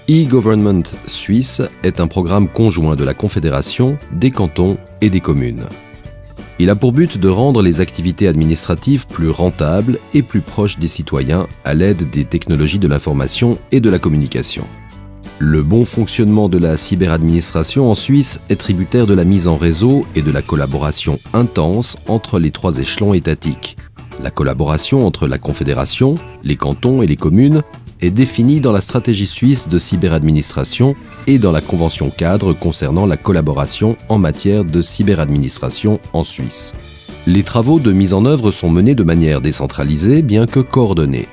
e-Government Suisse est un programme conjoint de la Confédération, des cantons et des communes. Il a pour but de rendre les activités administratives plus rentables et plus proches des citoyens à l'aide des technologies de l'information et de la communication. Le bon fonctionnement de la cyberadministration en Suisse est tributaire de la mise en réseau et de la collaboration intense entre les trois échelons étatiques. La collaboration entre la Confédération, les cantons et les communes est définie dans la stratégie suisse de cyberadministration et dans la convention cadre concernant la collaboration en matière de cyberadministration en Suisse. Les travaux de mise en œuvre sont menés de manière décentralisée bien que coordonnée.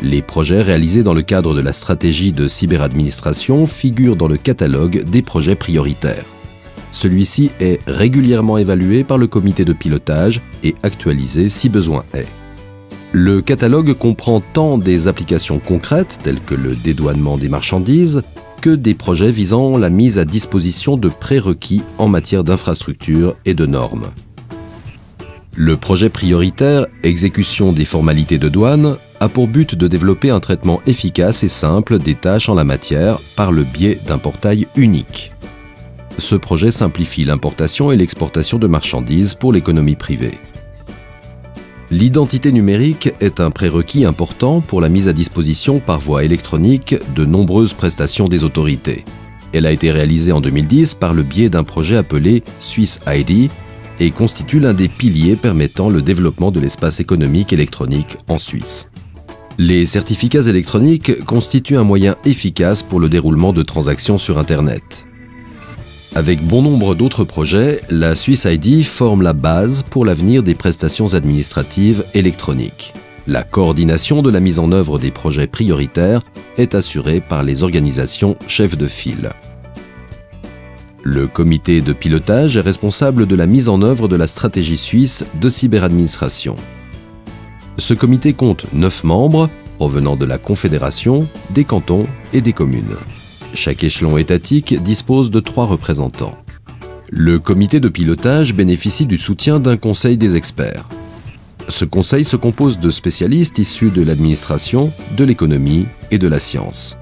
Les projets réalisés dans le cadre de la stratégie de cyberadministration figurent dans le catalogue des projets prioritaires. Celui-ci est régulièrement évalué par le comité de pilotage et actualisé si besoin est. Le catalogue comprend tant des applications concrètes telles que le dédouanement des marchandises que des projets visant la mise à disposition de prérequis en matière d'infrastructures et de normes. Le projet prioritaire « Exécution des formalités de douane » a pour but de développer un traitement efficace et simple des tâches en la matière par le biais d'un portail unique. Ce projet simplifie l'importation et l'exportation de marchandises pour l'économie privée. L'identité numérique est un prérequis important pour la mise à disposition par voie électronique de nombreuses prestations des autorités. Elle a été réalisée en 2010 par le biais d'un projet appelé Swiss ID et constitue l'un des piliers permettant le développement de l'espace économique électronique en Suisse. Les certificats électroniques constituent un moyen efficace pour le déroulement de transactions sur Internet. Avec bon nombre d'autres projets, la Swiss ID forme la base pour l'avenir des prestations administratives électroniques. La coordination de la mise en œuvre des projets prioritaires est assurée par les organisations chefs de file. Le comité de pilotage est responsable de la mise en œuvre de la stratégie suisse de cyberadministration. Ce comité compte 9 membres provenant de la Confédération, des cantons et des communes. Chaque échelon étatique dispose de 3 représentants. Le comité de pilotage bénéficie du soutien d'un conseil des experts. Ce conseil se compose de spécialistes issus de l'administration, de l'économie et de la science.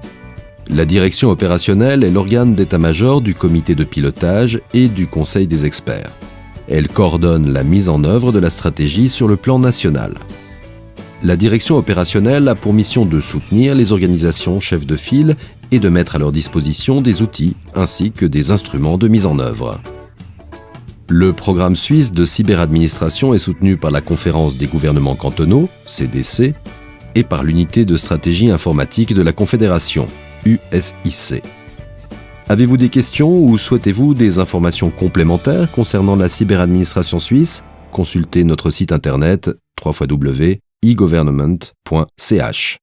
La direction opérationnelle est l'organe d'état-major du comité de pilotage et du conseil des experts. Elle coordonne la mise en œuvre de la stratégie sur le plan national. La direction opérationnelle a pour mission de soutenir les organisations chefs de file et de mettre à leur disposition des outils ainsi que des instruments de mise en œuvre. Le programme suisse de cyberadministration est soutenu par la Conférence des gouvernements cantonaux, CDC, et par l'unité de stratégie informatique de la Confédération, USIC. Avez-vous des questions ou souhaitez-vous des informations complémentaires concernant la cyberadministration suisse? Consultez notre site internet www.egovernment.ch.